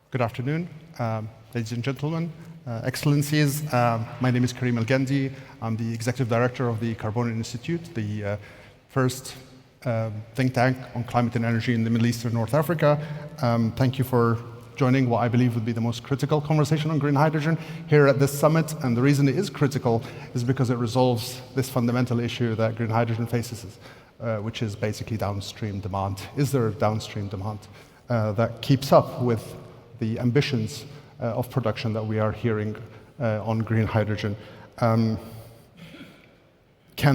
Good afternoon, ladies and gentlemen, excellencies. My name is Karim Elegendy. I'm the executive director of the Carbon Institute, the first think tank on climate and energy in the Middle East and North Africa. Thank you for joining what I believe would be the most critical conversation on green hydrogen here at this summit. And the reason it is critical is because it resolves this fundamental issue that green hydrogen faces, which is basically downstream demand. Is there a downstream demand that keeps up with the ambitions of production that we are hearing on green hydrogen? Can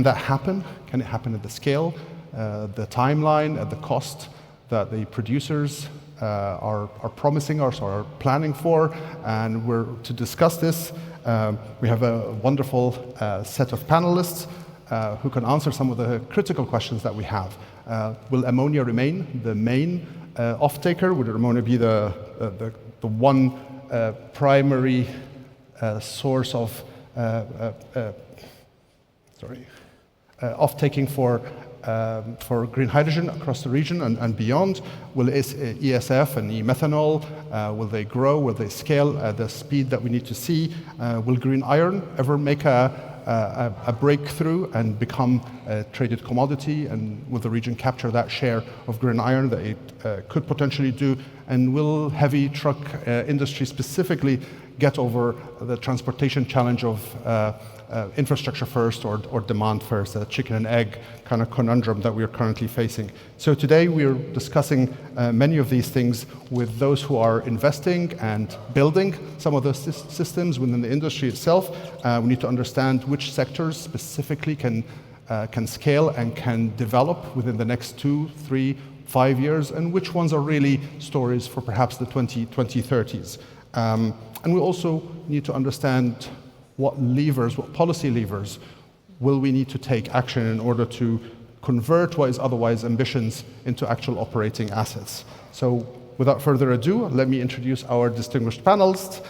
that happen? Can it happen at the scale, the timeline, at the cost that the producers are promising us or are planning for? And to discuss this, we have a wonderful set of panelists who can answer some of the critical questions that we have. Will ammonia remain the main off-taker? Would ammonia be the one primary source of off-taking for green hydrogen across the region and beyond? Will ESF and methanol, will they grow? Will they scale at the speed that we need to see? Will green iron ever make a breakthrough and become a traded commodity? And will the region capture that share of green iron that it could potentially do? And will heavy truck industry specifically get over the transportation challenge of infrastructure first or demand first, a chicken and egg kind of conundrum that we are currently facing? So today we are discussing many of these things with those who are investing and building some of those systems within the industry itself. We need to understand which sectors specifically can scale and can develop within the next 2, 3, 5 years, and which ones are really stories for perhaps the 2030s. And we also need to understand what policy levers will we need to take action in order to convert what is otherwise ambitions into actual operating assets. So without further ado, let me introduce our distinguished panelists.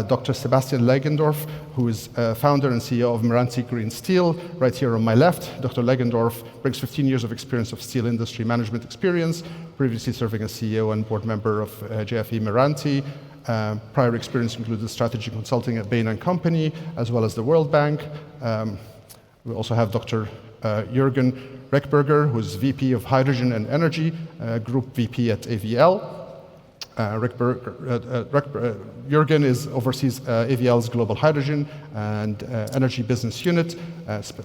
Dr. Sebastian Leggendorf, who is founder and CEO of Meranti Green Steel, right here on my left. Dr. Leggendorf brings 15 years of experience of steel industry management experience, previously serving as CEO and board member of JFE Meranti. Prior experience includes strategy consulting at Bain & Company, as well as the World Bank. We also have Dr. Juergen Rechberger, who is VP of Hydrogen and Energy, Group VP at AVL. Juergen oversees AVL's Global Hydrogen and Energy Business Unit,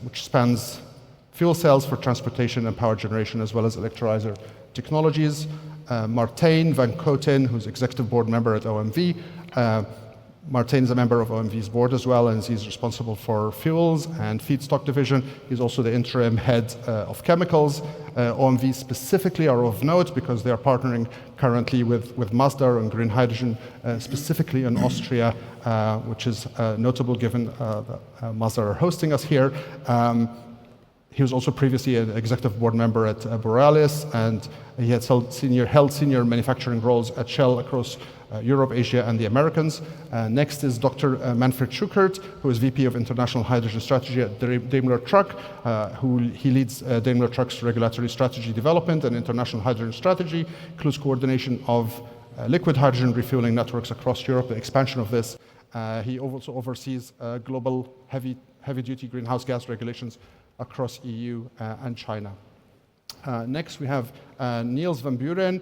which spans fuel cells for transportation and power generation, as well as electrolyzer technologies. Martijn van Kooten, who's executive board member at OMV. Martijn is a member of OMV's board as well, and he's responsible for fuels and feedstock division. He's also the interim head of chemicals. OMV specifically are of note because they are partnering currently with Mazda on green hydrogen, specifically in Austria, which is notable given that Mazda are hosting us here. He was also previously an executive board member at Borealis, and he had held senior manufacturing roles at Shell across Europe, Asia, and the Americans. Next is Dr. Manfred Schuchert, who is VP of International Hydrogen Strategy at Daimler Truck, he leads Daimler Truck's regulatory strategy development and international hydrogen strategy, includes coordination of liquid hydrogen refueling networks across Europe, the expansion of this. He also oversees global heavy-duty greenhouse gas regulations across EU and China. Next, we have Niels van Buuren,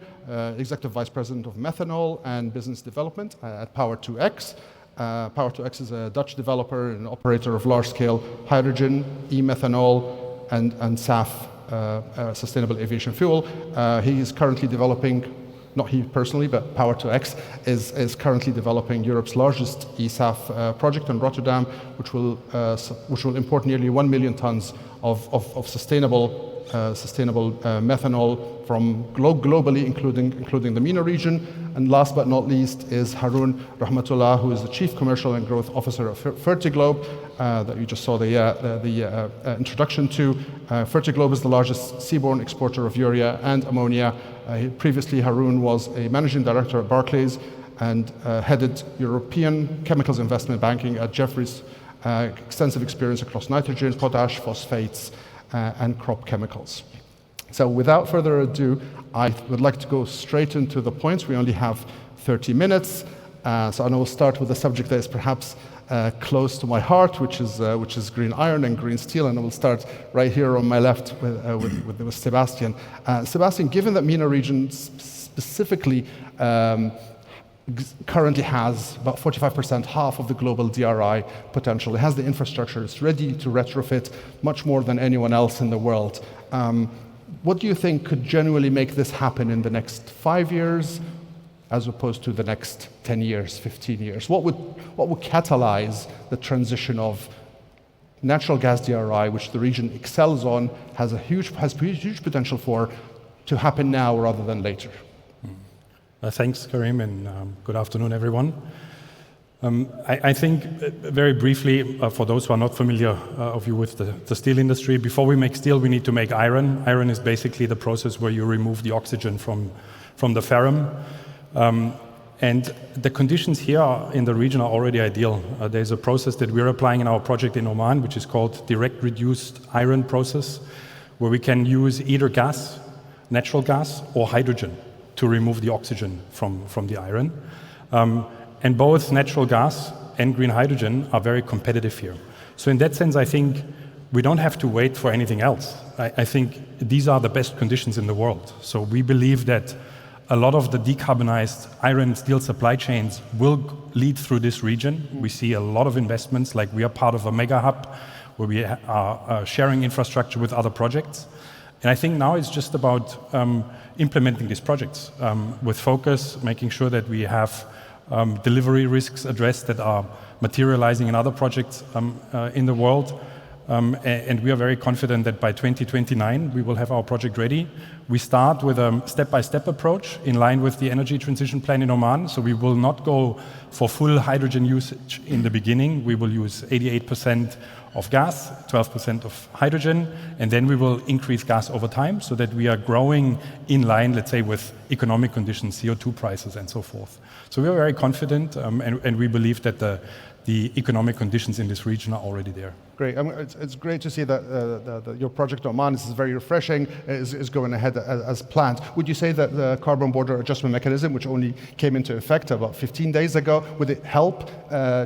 Executive Vice President of Methanol and Business Development at Power2X. Power2X is a Dutch developer and operator of large-scale hydrogen, e-methanol, and SAF, sustainable aviation fuel. He is currently developing, not he personally, but Power2X is currently developing Europe's largest eSAF project in Rotterdam, which will import nearly 1 million tons of sustainable methanol from globally, including the MENA region. And last but not least is Haroon Rahmatullah, who is the Chief Commercial and Growth Officer of Fertiglobe, that you just saw the introduction to. Fertiglobe is the largest seaborne exporter of urea and ammonia. Previously, Haroon was a managing director at Barclays and headed European chemicals investment banking at Jefferies. Extensive experience across nitrogen, potash, phosphates, and crop chemicals. So without further ado, I would like to go straight into the points. We only have 30 minutes, so I will start with a subject that is perhaps close to my heart, which is green iron and green steel, and I will start right here on my left with Sebastian. Sebastian, given that MENA region specifically currently has about 45%, half of the global DRI potential, it has the infrastructure, it's ready to retrofit much more than anyone else in the world. What do you think could genuinely make this happen in the next 5 years, as opposed to the next 10 years, 15 years? What would catalyze the transition of natural gas DRI, which the region excels on, has huge potential for, to happen now rather than later? Thanks, Karim, and good afternoon, everyone. I think, very briefly, for those who are not familiar of you with the steel industry, before we make steel, we need to make iron. Iron is basically the process where you remove the oxygen from the ferrum. And the conditions here in the region are already ideal. There's a process that we're applying in our project in Oman, which is called direct reduced iron process, where we can use either gas, natural gas, or hydrogen to remove the oxygen from the iron. And both natural gas and green hydrogen are very competitive here. So in that sense, I think we don't have to wait for anything else. I think these are the best conditions in the world. So we believe that a lot of the decarbonized iron and steel supply chains will lead through this region. We see a lot of investments, like we are part of a mega hub where we are sharing infrastructure with other projects. And I think now it's just about implementing these projects with focus, making sure that we have delivery risks addressed that are materializing in other projects in the world. And we are very confident that by 2029 we will have our project ready. We start with a step-by-step approach in line with the energy transition plan in Oman. So we will not go for full hydrogen usage in the beginning. We will use 88% of gas, 12% of hydrogen, and then we will increase gas over time so that we are growing in line, let's say, with economic conditions, CO2 prices and so forth. So we are very confident and we believe that the economic conditions in this region are already there. Great. It's great to see that your project Oman is very refreshing, is going ahead as planned. Would you say that the carbon border adjustment mechanism, which only came into effect about 15 days ago, would it help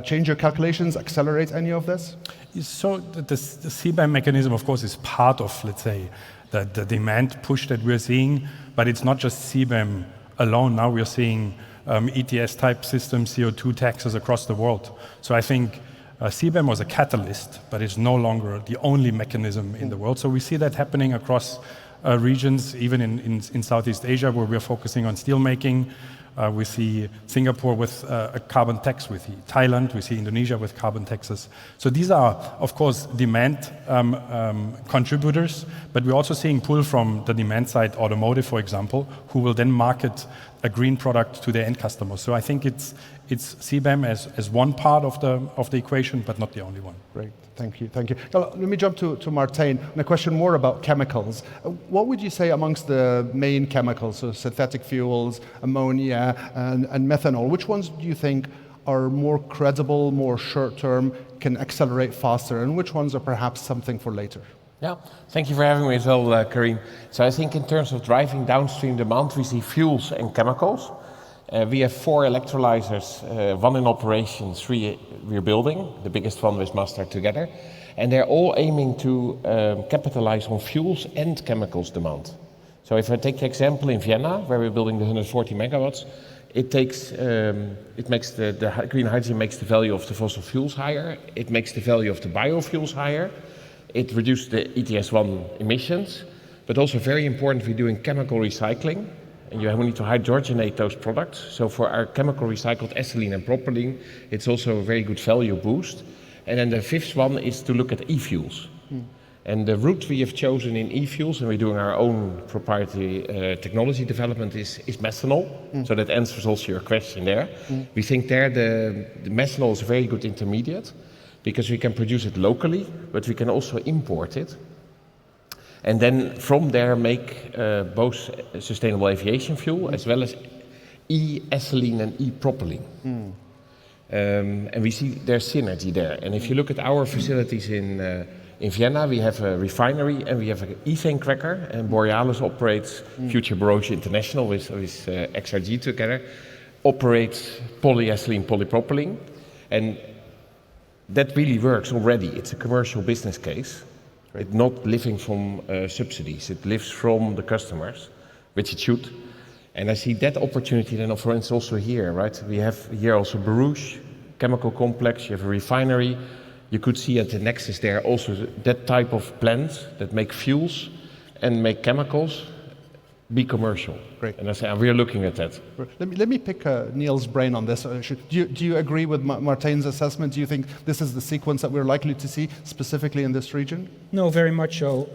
change your calculations, accelerate any of this? So the CBAM mechanism, of course, is part of, let's say, the demand push that we're seeing, but it's not just CBAM alone. Now we're seeing ETS-type systems, CO2 taxes across the world. So I think CBAM was a catalyst, but it's no longer the only mechanism in the world. So we see that happening across regions, even in Southeast Asia, where we're focusing on steel making. We see Singapore with a carbon tax, we see Thailand, we see Indonesia with carbon taxes. So these are, of course, demand contributors, but we're also seeing pull from the demand side, automotive, for example, who will then market a green product to their end customers. So I think it's CBAM as one part of the equation, but not the only one. Great. Thank you. Now, let me jump to Martijn and a question more about chemicals. What would you say amongst the main chemicals, so synthetic fuels, ammonia, and methanol, which ones do you think are more credible, more short-term, can accelerate faster, and which ones are perhaps something for later? Yeah, thank you for having me as well, Karim. So I think in terms of driving downstream demand, we see fuels and chemicals. We have 4 electrolyzers, 1 in operation, 3 we're building, the biggest one with Master together. And they're all aiming to capitalize on fuels and chemicals demand. So if I take the example in Vienna, where we're building the 140 megawatts, it makes the green hydrogen makes the value of the fossil fuels higher, it makes the value of the biofuels higher, it reduces the ETS1 emissions, but also very important, we're doing chemical recycling. And we need to hydrogenate those products. So for our chemical recycled ethylene and propylene, it's also a very good value boost. And then the 5th one is to look at e-fuels. And the route we have chosen in e-fuels, and we're doing our own proprietary technology development, is methanol. So that answers also your question there. We think there the methanol is a very good intermediate because we can produce it locally, but we can also import it. And then from there make both sustainable aviation fuel as well as e-ethylene and e-propylene. And we see there's synergy there. And if you look at our facilities in In Vienna, we have a refinery and we have an ethane cracker, and Borealis operates, Future Barossa International with XRG together, operates polyethylene, polypropylene, and that really works already. It's a commercial business case. It's not living from subsidies. It lives from the customers, which it should. And I see that opportunity then, for instance, also here, right? We have here also Barouche, chemical complex, you have a refinery. You could see at the nexus there also that type of plants that make fuels and make chemicals be commercial. Great. And I say, we are looking at that. Let me pick Niels' brain on this. Do you agree with Martijn's assessment? Do you think this is the sequence that we're likely to see specifically in this region? No, very much so.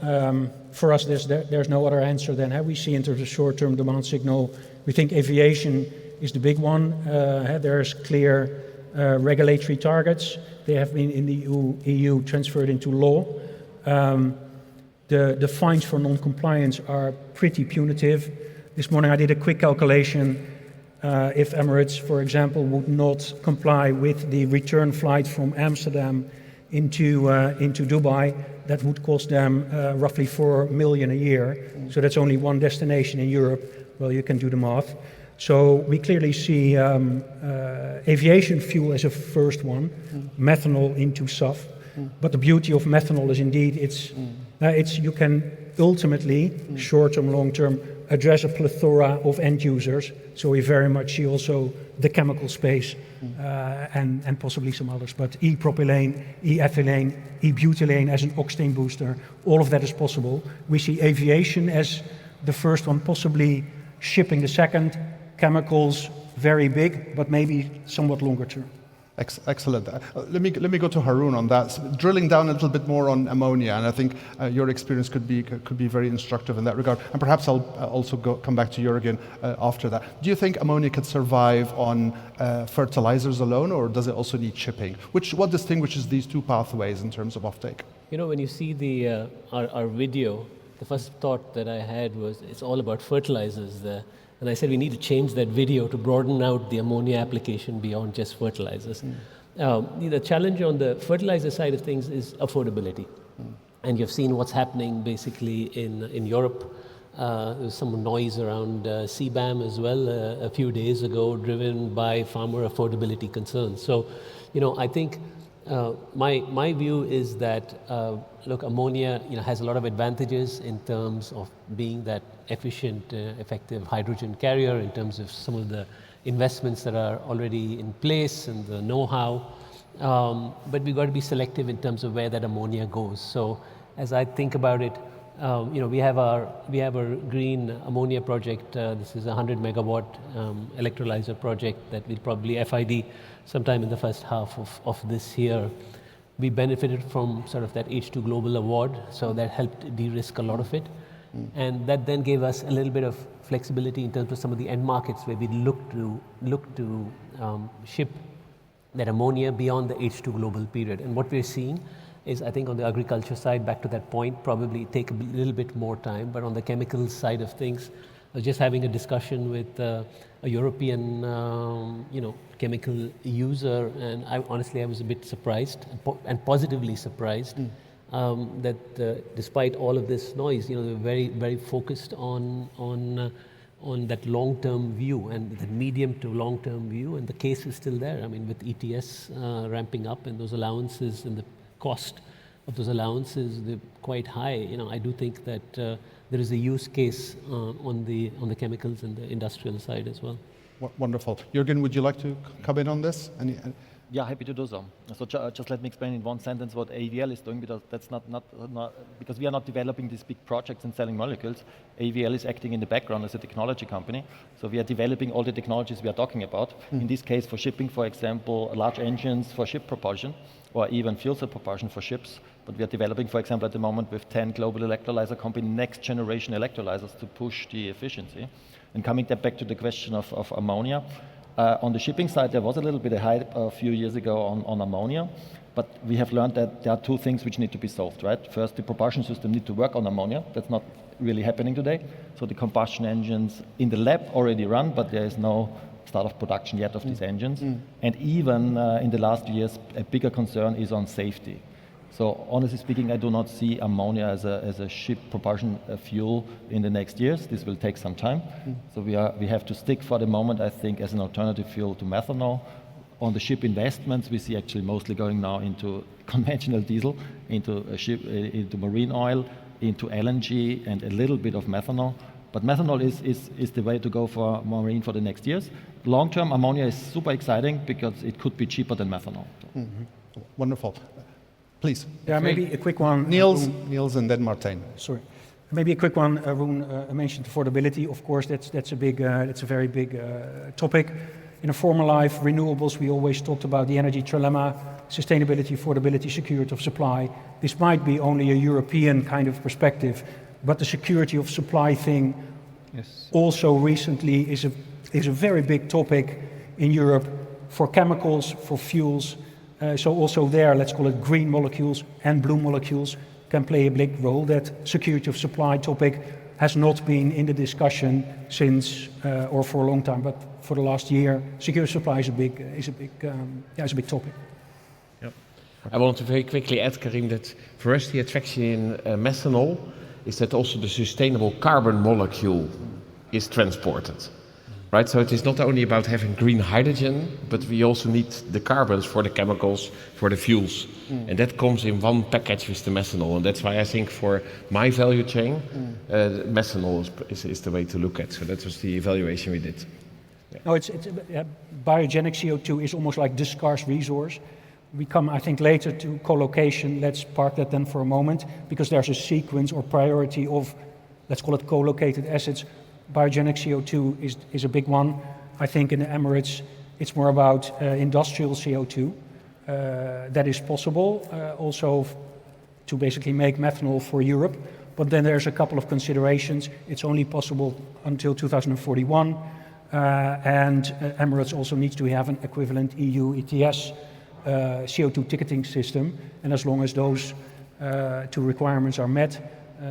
For us, there's no other answer than how we see in terms of short-term demand signal. We think aviation is the big one. There's clear regulatory targets. They have been in the EU transferred into law. The fines for non-compliance are pretty punitive. This morning I did a quick calculation. If Emirates, for example, would not comply with the return flight from Amsterdam into Dubai, that would cost them roughly 4 million a year. So that's only one destination in Europe. Well, you can do the math. So we clearly see aviation fuel as a first one, methanol into SAF. But the beauty of methanol is indeed you can ultimately, short-term, long-term, address a plethora of end users. So we very much see also the chemical space and possibly some others. But e-propylene, e-ethylene, e-butylene as an octane booster, all of that is possible. We see aviation as the first one, possibly shipping the second, chemicals very big, but maybe somewhat longer term. Excellent. Let me go to Haroon on that. Drilling down a little bit more on ammonia, and I think your experience could be very instructive in that regard. And perhaps I'll also come back to Juergen after that. Do you think ammonia could survive on fertilizers alone, or does it also need shipping? What distinguishes these two pathways in terms of offtake? You know, when you see the our video, the first thought that I had was it's all about fertilizers there. And I said we need to change that video to broaden out the ammonia application beyond just fertilizers. The challenge on the fertilizer side of things is affordability. And you've seen what's happening basically in Europe. There was some noise around CBAM as well a few days ago, driven by farmer affordability concerns. So, you know, I think my view is that, look, ammonia has a lot of advantages in terms of being that efficient, effective hydrogen carrier, in terms of some of the investments that are already in place and the know-how. But we've got to be selective in terms of where that ammonia goes. So as I think about it, we have our green ammonia project. This is a 100 megawatt electrolyzer project that will probably FID sometime in the first half of this year. We benefited from sort of that H2 Global award, so that helped de-risk a lot of it. And that then gave us a little bit of flexibility in terms of some of the end markets where we look to ship that ammonia beyond the H2 Global period. And what we're seeing is, I think on the agriculture side, back to that point, probably take a little bit more time. But on the chemical side of things, I was just having a discussion with a European, chemical user, and I was a bit surprised and positively surprised that despite all of this noise, they're very, very focused on that long-term view and the medium to long-term view, and the case is still there. I mean, with ETS ramping up and those allowances and the cost of those allowances, they're quite high. I do think that there is a use case on the chemicals and the industrial side as well. Wonderful. Juergen, would you like to come in on this? Yeah, happy to do so. So just let me explain in one sentence what AVL is doing, because that's not because we are not developing these big projects and selling molecules. AVL is acting in the background as a technology company. So we are developing all the technologies we are talking about. In this case, for shipping, for example, large engines for ship propulsion, or even fuel cell propulsion for ships. But we are developing, for example, at the moment with 10 global electrolyzer company, next generation electrolyzers to push the efficiency. And coming back to the question of ammonia, on the shipping side, there was a little bit of hype a few years ago on ammonia, but we have learned that there are two things which need to be solved, right? First, the propulsion system need to work on ammonia. That's not really happening today. So the combustion engines in the lab already run, but there is no start of production yet of these engines. And even in the last years, a bigger concern is on safety. So honestly speaking, I do not see ammonia as a ship propulsion fuel in the next years. This will take some time. So we have to stick for the moment, I think, as an alternative fuel to methanol. On the ship investments, we see actually mostly going now into conventional diesel, into marine oil, into LNG, and a little bit of methanol. But methanol is the way to go for marine for the next years. Long term, ammonia is super exciting because it could be cheaper than methanol. Wonderful. Please. Yeah, maybe a quick one. Niels and then Martijn. Sorry. Maybe a quick one. Haroon mentioned affordability. Of course, that's a very big topic. In a former life, renewables, we always talked about the energy trilemma, sustainability, affordability, security of supply. This might be only a European kind of perspective, but the security of supply thing also recently is a very big topic in Europe for chemicals, for fuels. So also there, let's call it green molecules and blue molecules can play a big role. That security of supply topic has not been in the discussion since or for a long time, but for the last year, security of supply is a big topic. Yep. I want to very quickly add, Karim, that for us the attraction in methanol is that also the sustainable carbon molecule is transported. Right, so it is not only about having green hydrogen, but we also need the carbons for the chemicals, for the fuels. And that comes in one package with the methanol. And that's why I think for my value chain, methanol is the way to look at. So that was the evaluation we did. Yeah. No, biogenic CO2 is almost like the scarce resource. We come, I think, later to co-location. Let's park that then for a moment, because there's a sequence or priority of, let's call it co-located assets. Biogenic CO2 is a big one. I think in the Emirates, it's more about industrial CO2. That is possible also to basically make methanol for Europe. But then there's a couple of considerations. It's only possible until 2041. And Emirates also needs to have an equivalent EU ETS CO2 ticketing system. And as long as those two requirements are met,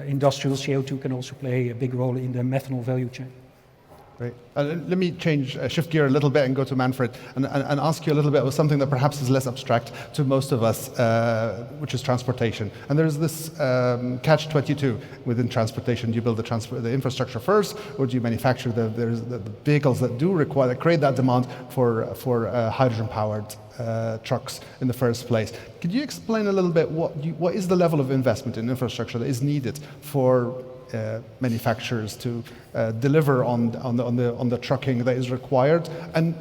industrial CO2 can also play a big role in the methanol value chain. Great. Let me shift gear a little bit and go to Manfred and ask you a little bit about something that perhaps is less abstract to most of us, which is transportation. And there's this catch-22 within transportation. Do you build the infrastructure first, or do you manufacture the vehicles that create that demand for hydrogen-powered trucks in the first place? Could you explain a little bit what is the level of investment in infrastructure that is needed for manufacturers to deliver on the trucking that is required? And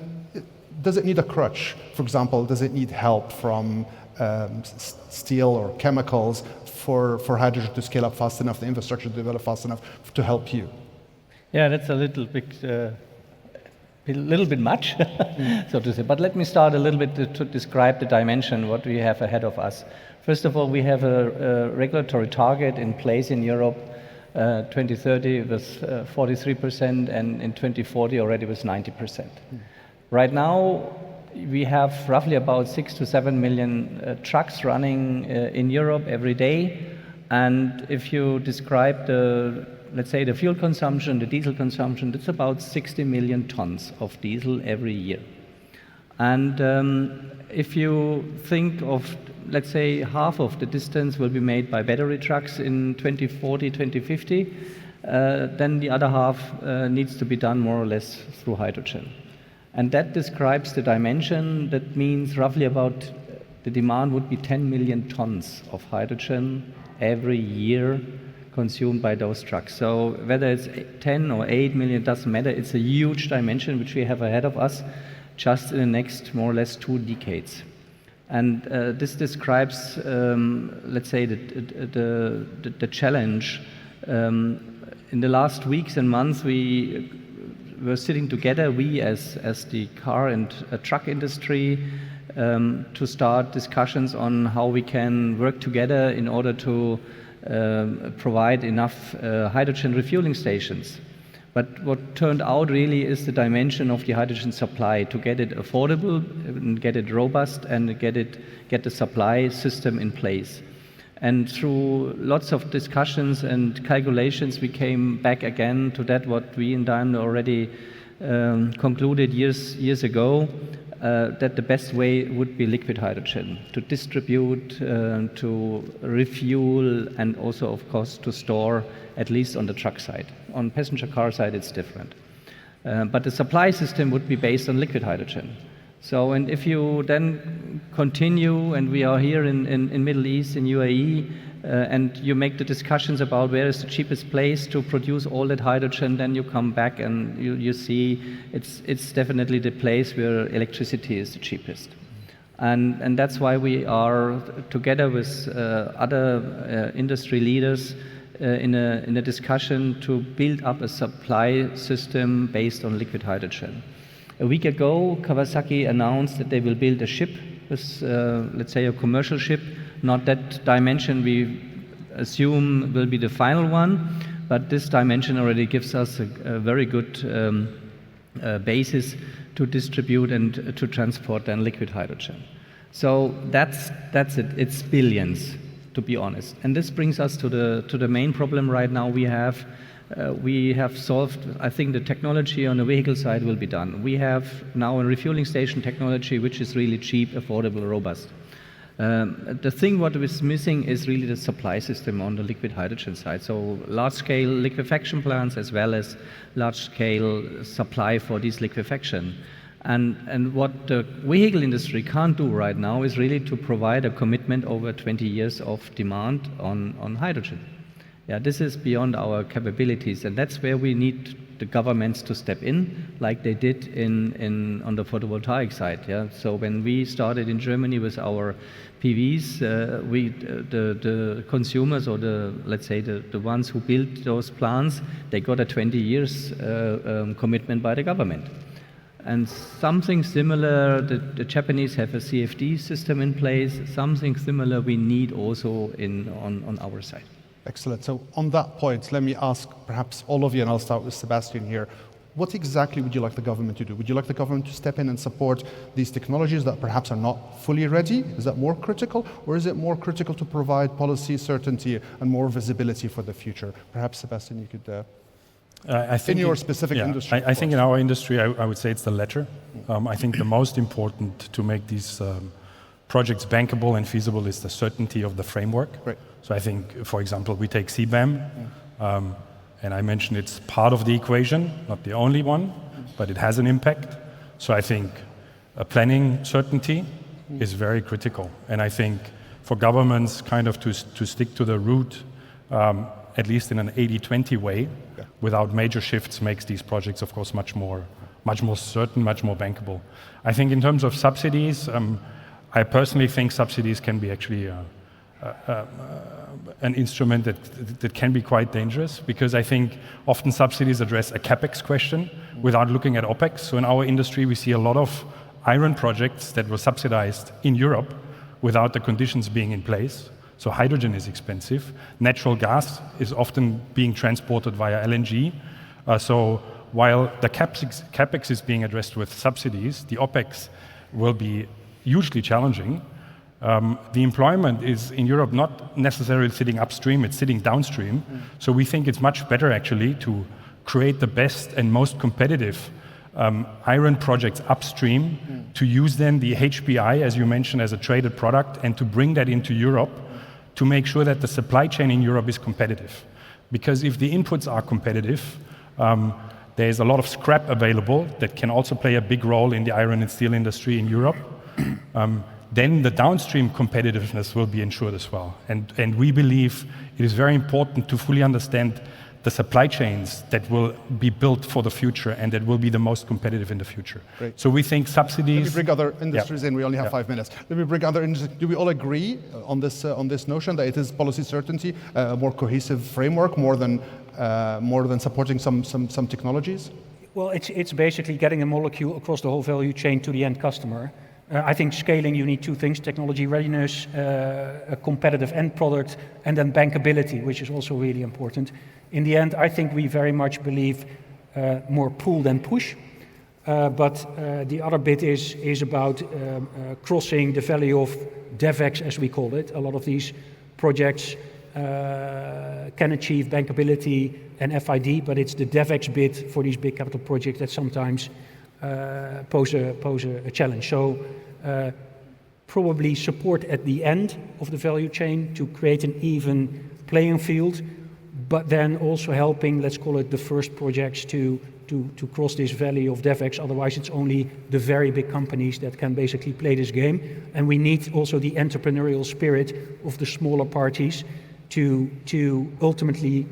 does it need a crutch? For example, does it need help from steel or chemicals for hydrogen to scale up fast enough, the infrastructure to develop fast enough to help you? Yeah, that's a little bit much, so to say. But let me start a little bit to describe the dimension, what we have ahead of us. First of all, we have a regulatory target in place in Europe. 2030 was 43%, and in 2040 already was 90%. Right now, we have roughly about 6 to 7 million trucks running in Europe every day. And if you describe let's say the fuel consumption, the diesel consumption, it's about 60 million tons of diesel every year. And if you think of, let's say, half of the distance will be made by battery trucks in 2040, 2050, then the other half needs to be done more or less through hydrogen. And that describes the dimension. That means roughly about the demand would be 10 million tons of hydrogen every year consumed by those trucks. So whether it's 10 or 8 million, it doesn't matter. It's a huge dimension which we have ahead of us just in the next more or less 2 decades. And this describes, let's say, the challenge. In the last weeks and months, we were sitting together, we as the car and truck industry, to start discussions on how we can work together in order to provide enough hydrogen refueling stations. But what turned out really is the dimension of the hydrogen supply, to get it affordable, and get it robust, and get the supply system in place. And through lots of discussions and calculations, we came back again to that what we in Daimler already concluded years ago. that the best way would be liquid hydrogen to distribute, to refuel, and also, of course, to store, at least on the truck side. On passenger car side, it's different. But the supply system would be based on liquid hydrogen. So, and if you then continue, and we are here in Middle East, in UAE, and you make the discussions about where is the cheapest place to produce all that hydrogen, then you come back and you see it's definitely the place where electricity is the cheapest. And that's why we are together with other industry leaders in a discussion to build up a supply system based on liquid hydrogen. A week ago, Kawasaki announced that they will build a ship, with, let's say, a commercial ship. Not that dimension we assume will be the final one, but this dimension already gives us a very good basis to distribute and to transport then liquid hydrogen. So that's it. It's billions, to be honest. And this brings us to the main problem right now we have. We have solved, I think the technology on the vehicle side will be done. We have now a refueling station technology which is really cheap, affordable, robust. The thing what is missing is really the supply system on the liquid hydrogen side. So large-scale liquefaction plants as well as large-scale supply for this liquefaction. And what the vehicle industry can't do right now is really to provide a commitment over 20 years of demand on hydrogen. Yeah, this is beyond our capabilities, and that's where we need the governments to step in, like they did on the photovoltaic side. Yeah, so when we started in Germany with our PVs, the consumers or let's say the ones who built those plants, they got a 20 years commitment by the government. And something similar, the Japanese have a CFD system in place. Something similar we need also on our side. Excellent. So on that point, let me ask perhaps all of you, and I'll start with Sebastian here. What exactly would you like the government to do? Would you like the government to step in and support these technologies that perhaps are not fully ready? Is that more critical? Or is it more critical to provide policy certainty and more visibility for the future? Perhaps, Sebastian, you could... I think in your specific industry. I think in our industry, I would say it's the latter. I think the most important to make these projects bankable and feasible is the certainty of the framework. Right. So I think, for example, we take CBAM, and I mentioned it's part of the equation, not the only one, but it has an impact. So I think planning certainty is very critical. And I think for governments kind of to stick to the route, at least in an 80-20 way, without major shifts, makes these projects, of course, much more certain, much more bankable. I think in terms of subsidies, I personally think subsidies can be actually an instrument that can be quite dangerous, because I think often subsidies address a capex question without looking at opex. So in our industry, we see a lot of iron projects that were subsidized in Europe without the conditions being in place. So hydrogen is expensive. Natural gas is often being transported via LNG. So while the capex is being addressed with subsidies, the opex will be hugely challenging. The employment is in Europe not necessarily sitting upstream, it's sitting downstream. So we think it's much better actually to create the best and most competitive iron projects upstream, to use then the HBI, as you mentioned, as a traded product, and to bring that into Europe to make sure that the supply chain in Europe is competitive. Because if the inputs are competitive, there's a lot of scrap available that can also play a big role in the iron and steel industry in Europe. Then the downstream competitiveness will be ensured as well. And we believe it is very important to fully understand the supply chains that will be built for the future and that will be the most competitive in the future. Great. So we think subsidies... Let me bring other industries in. We only have 5 minutes. Let me bring other industries. Do we all agree on this notion that it is policy certainty, a more cohesive framework, more than supporting some technologies? Well, it's basically getting a molecule across the whole value chain to the end customer. I think scaling, you need two things: technology readiness, a competitive end product, and then bankability, which is also really important. In the end, I think we very much believe more pull than push. But the other bit is about crossing the valley of DevEx, as we call it. A lot of these projects can achieve bankability and FID, but it's the DevEx bit for these big capital projects that sometimes pose a challenge. So probably support at the end of the value chain to create an even playing field, but then also helping, let's call it the first projects to cross this valley of DevEx. Otherwise it's only the very big companies that can basically play this game. And we need also the entrepreneurial spirit of the smaller parties to ultimately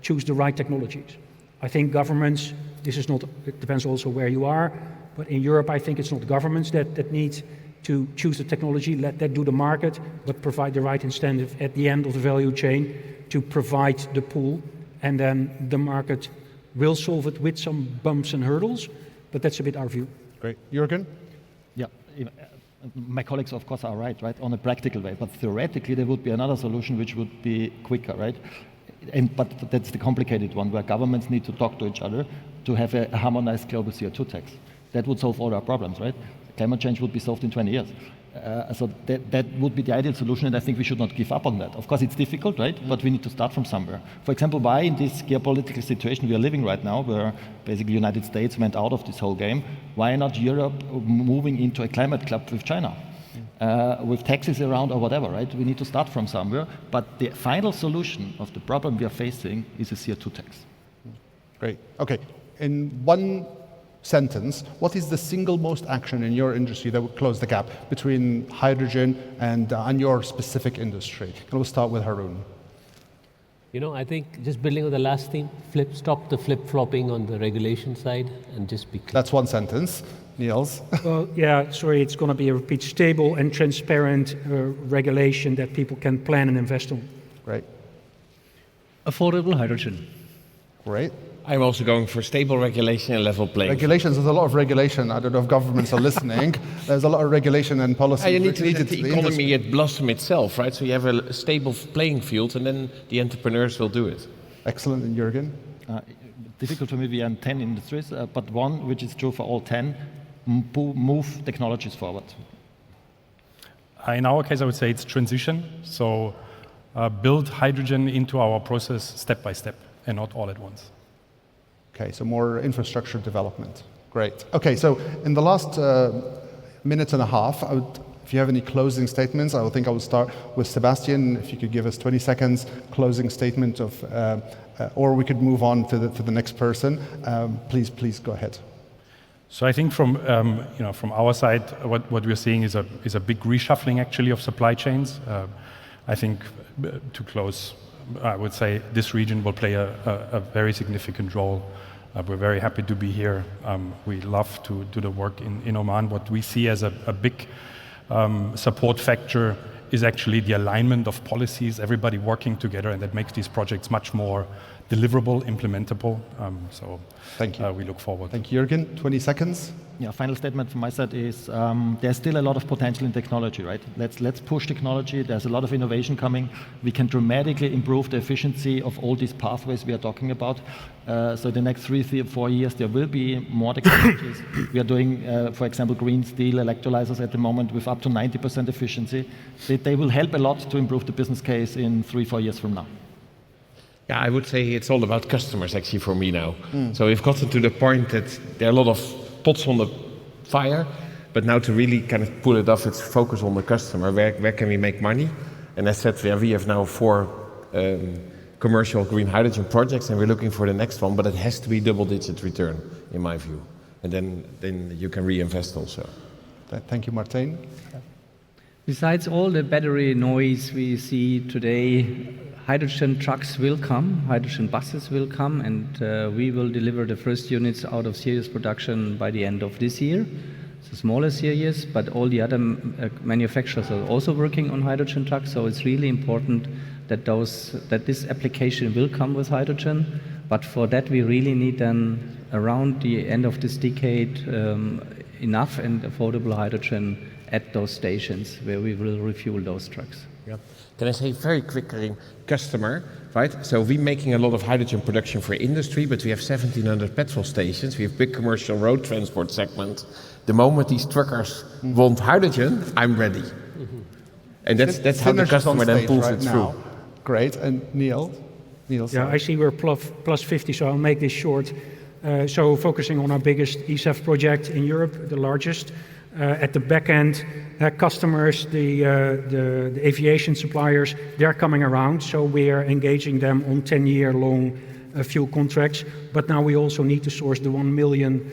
choose the right technologies. I think governments, it depends also where you are, but in Europe I think it's not governments that need to choose the technology, let that do the market, but provide the right incentive at the end of the value chain to provide the pool, and then the market will solve it with some bumps and hurdles, but that's a bit our view. Great. Juergen? Yeah, my colleagues of course are right, on a practical way, but theoretically there would be another solution which would be quicker, right? But that's the complicated one, where governments need to talk to each other to have a harmonized global CO2 tax. That would solve all our problems, right? Climate change would be solved in 20 years. So that would be the ideal solution, and I think we should not give up on that. Of course, it's difficult, right? But we need to start from somewhere. For example, why in this geopolitical situation we are living right now, where basically the United States went out of this whole game, why not Europe moving into a climate club with China? With taxes around or whatever, right? We need to start from somewhere, but the final solution of the problem we are facing is a CO2 tax. Great. Okay. In one sentence, what is the single most action in your industry that would close the gap between hydrogen and your specific industry? And we'll start with Haroon. I think just building on the last theme, stop the flip-flopping on the regulation side and just be clear. That's one sentence. Niels? Well, yeah, sorry, it's going to be a repeat. Stable and transparent regulation that people can plan and invest on. Great. Affordable hydrogen. Great. I'm also going for stable regulation and level playing. Regulations, there's a lot of regulation. I don't know if governments are listening. There's a lot of regulation and policy. You need to let the economy blossom itself, right? So you have a stable playing field, and then the entrepreneurs will do it. Excellent. And Juergen? Difficult for me, we are in 10 industries, but one which is true for all 10, move technologies forward. In our case, I would say it's transition. So build hydrogen into our process step by step and not all at once. Okay, so more infrastructure development. Great. Okay, so in the last minute and a half, if you have any closing statements, I think I will start with Sebastian. If you could give us 20 seconds closing statement of, or we could move on to the next person. Please go ahead. So I think from our side, what we're seeing is a big reshuffling actually of supply chains. I think to close, I would say this region will play a very significant role. We're very happy to be here. We love to do the work in Oman. What we see as a big support factor is actually the alignment of policies, everybody working together, and that makes these projects much more deliverable, implementable. So thank you. We look forward. Thank you, Juergen. 20 seconds. Yeah, final statement from my side is there's still a lot of potential in technology, right? Let's push technology. There's a lot of innovation coming. We can dramatically improve the efficiency of all these pathways we are talking about. So the next 3-4 years, there will be more technologies. We are doing, for example, green steel electrolyzers at the moment with up to 90% efficiency. They will help a lot to improve the business case in 3-4 years from now. Yeah, I would say it's all about customers actually for me now. So we've gotten to the point that there are a lot of pots on the fire, but now to really kind of pull it off, it's focus on the customer. Where can we make money? And as said, we have now 4 commercial green hydrogen projects, and we're looking for the next one, but it has to be double-digit return, in my view. And then you can reinvest also. Thank you, Martijn. Besides all the battery noise we see today, hydrogen trucks will come, hydrogen buses will come, and we will deliver the first units out of serious production by the end of this year. It's a smaller series, but all the other manufacturers are also working on hydrogen trucks, so it's really important that this application will come with hydrogen. But for that, we really need then, around the end of this decade, enough and affordable hydrogen at those stations where we will refuel those trucks. Yeah. Can I say very quickly, customer, right? So we're making a lot of hydrogen production for industry, but we have 1,700 petrol stations. We have big commercial road transport segment. The moment these truckers want hydrogen, I'm ready. And that's how the customer then pulls it through. Great. And Niels? Yeah, I see we're plus 50, so I'll make this short. So focusing on our biggest ESAF project in Europe, the largest. At the back end, customers, the aviation suppliers, they're coming around, so we are engaging them on 10-year long fuel contracts. But now we also need to source the 1 million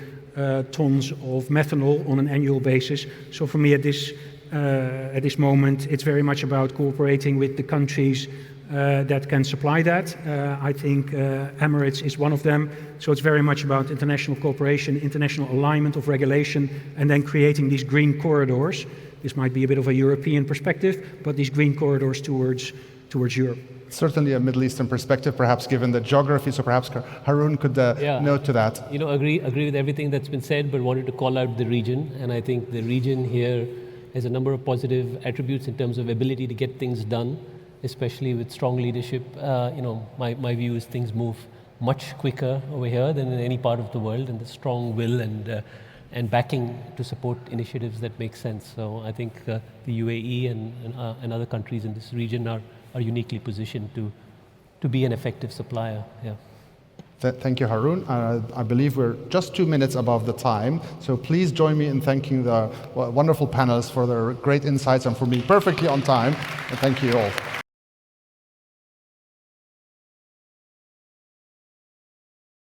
tons of methanol on an annual basis. So for me at this moment, it's very much about cooperating with the countries that can supply that. I think Emirates is one of them. So it's very much about international cooperation, international alignment of regulation, and then creating these green corridors. This might be a bit of a European perspective, but these green corridors towards Europe. Certainly a Middle Eastern perspective, perhaps given the geography, so perhaps Haroon could note to that. You know, agree with everything that's been said, but wanted to call out the region, and I think the region here has a number of positive attributes in terms of ability to get things done, especially with strong leadership. You know, my view is things move much quicker over here than in any part of the world, and the strong will and backing to support initiatives that make sense. So I think the UAE and other countries in this region are uniquely positioned to be an effective supplier. Yeah. Thank you, Haroon. I believe we're just 2 minutes above the time, so please join me in thanking the wonderful panelists for their great insights and for being perfectly on time. And thank you all.